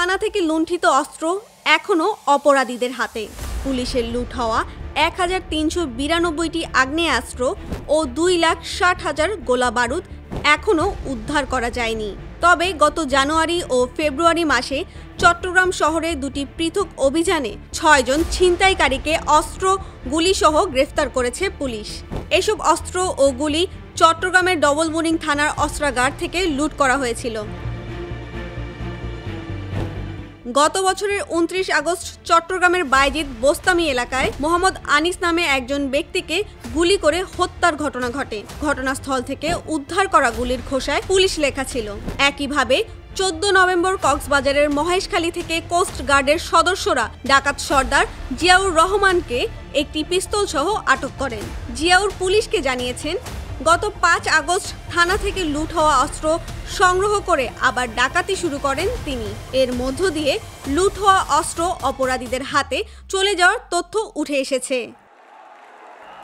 থানা থেকে লুণ্ঠিত অস্ত্র এখনও অপরাধীদের হাতে। পুলিশের লুট হওয়া ১৩৯২টি আগ্নেয়াস্ত্র ও ২,৬০,০০০ গোলা বারুদ এখনও উদ্ধার করা যায়নি। তবে গত জানুয়ারি ও ফেব্রুয়ারি মাসে চট্টগ্রাম শহরে দুটি পৃথক অভিযানে ৬ জন ছিনতাইকারীকে অস্ত্র গুলিসহ গ্রেফতার করেছে পুলিশ। এসব অস্ত্র ও গুলি চট্টগ্রামের ডবল মুরিং থানার অস্ত্রাগার থেকে লুট করা হয়েছিল। গত বছরের ২৯ আগস্ট চট্টগ্রামের বাইজিদ বোস্তামি এলাকায় মোহাম্মদ আনিস নামে একজন ব্যক্তিকে গুলি করে হত্যার ঘটনা ঘটে। ঘটনাস্থল থেকে উদ্ধার করা গুলির খোসায় পুলিশ লেখা ছিল। একইভাবে ১৪ নভেম্বর কক্সবাজারের মহেশখালী থেকে কোস্ট গার্ডের সদস্যরা ডাকাত সর্দার জিয়াউর রহমানকে একটি পিস্তল সহ আটক করেন। জিয়াউর পুলিশকে জানিয়েছেন, গত ৫ আগস্ট থানা থেকে লুট হওয়া অস্ত্র সংগ্রহ করে আবার ডাকাতি শুরু করেন তিনি। এর মধ্য দিয়ে লুট হওয়া অস্ত্র অপরাধীদের হাতে চলে যাওয়ার তথ্য উঠে এসেছে।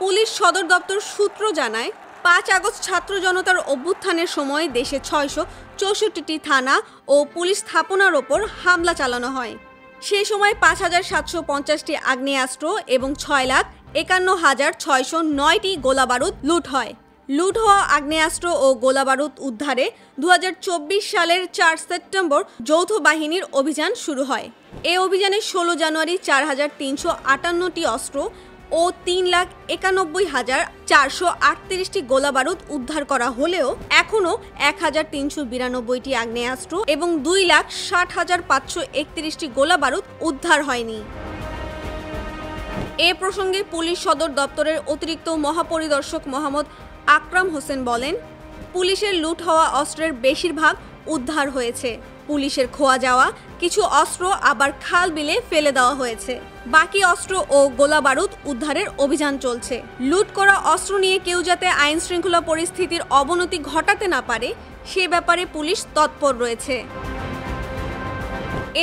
পুলিশ সদর দপ্তর সূত্র জানায়, ৫ আগস্ট ছাত্র জনতার অভ্যুত্থানের সময় দেশে ৬৬৪টি থানা ও পুলিশ স্থাপনার ওপর হামলা চালানো হয়। সে সময় ৫,৭৫০টি আগ্নেয়াস্ত্র এবং ৬,৫১,৬০৯টি গোলাবারুদ লুট হয়। লুট হওয়া আগ্নেয়াস্ত্র ও গোলাবারুদ উদ্ধারে ২০২৪ সালের ৪ সেপ্টেম্বর যৌথ বাহিনীর অভিযান শুরু হয়। এই অভিযানে ১৬ জানুয়ারি ৪,৩৫৮টি অস্ত্র ও ৩,৯১,৪৩৮টি গোলাবারুদ উদ্ধার করা হলেও এখনও ১,৩৯২টি আগ্নেয়াস্ত্র এবং ২,৬০,৫৩১টি গোলাবারুদ উদ্ধার হয়নি। এ প্রসঙ্গে পুলিশ সদর দপ্তরের অতিরিক্ত মহাপরিদর্শক মোহাম্মদ আকরাম হোসেন বলেন, পুলিশের লুট হওয়া অস্ত্রের বেশিরভাগ উদ্ধার হয়েছে। পুলিশের খোয়া যাওয়া কিছু অস্ত্র আবার খাল বিলে ফেলে দেওয়া হয়েছে। বাকি অস্ত্র ও গোলাবারুদ উদ্ধারের অভিযান চলছে। লুট করা অস্ত্র নিয়ে কেউ যাতে আইন শৃঙ্খলা পরিস্থিতির অবনতি ঘটাতে না পারে সে ব্যাপারে পুলিশ তৎপর রয়েছে।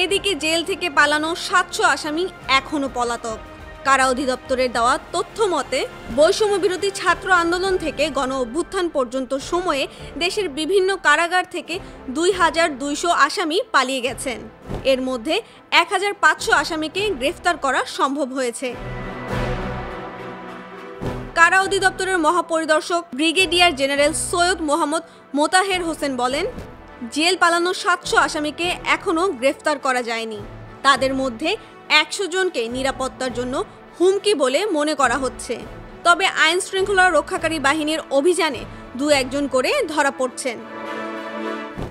এদিকে জেল থেকে পালানো ৭০০ আসামি এখনও পলাতক। কারা অধিদপ্তরের দেওয়া তথ্য মতে, বৈষম্য বিরোধী ছাত্র আন্দোলন থেকে গণ অভ্যুত্থান পর্যন্ত সময়ে দেশের বিভিন্ন কারাগার থেকে ২,২০০ আসামি পালিয়ে গেছেন। এর মধ্যে ১,৫০০ আসামিকে গ্রেফতার করা সম্ভব হয়েছে। কারা অধিদপ্তরের মহাপরিদর্শক ব্রিগেডিয়ার জেনারেল সৈয়দ মোহাম্মদ মোতাহের হোসেন বলেন, জেল পালানো ৭০০ আসামিকে এখনও গ্রেফতার করা যায়নি। তাদের মধ্যে ১০০ জনকে নিরাপত্তার জন্য হুমকি বলে মনে করা হচ্ছে। তবে আইন শৃঙ্খলা রক্ষাকারী বাহিনীর অভিযানে ২-১ জন করে ধরা পড়ছেন।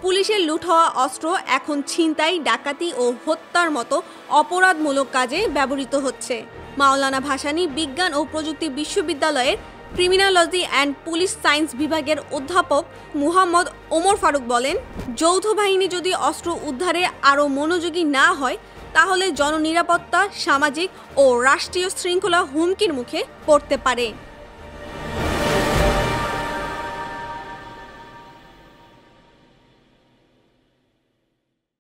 পুলিশের লুট হওয়া অস্ত্র এখন ছিনতাই, ডাকাতি ও হত্যার মতো অপরাধমূলক কাজে ব্যবহৃত হচ্ছে। মাওলানা ভাসানী বিজ্ঞান ও প্রযুক্তি বিশ্ববিদ্যালয়ের ক্রিমিনোলজি অ্যান্ড পুলিশ সায়েন্স বিভাগের অধ্যাপক মুহাম্মদ ওমর ফারুক বলেন, যৌথ বাহিনী যদি অস্ত্র উদ্ধারে আরও মনোযোগী না হয় তাহলে জননিরাপত্তা, সামাজিক ও রাষ্ট্রীয় শৃঙ্খলা হুমকির মুখে পড়তে পারে।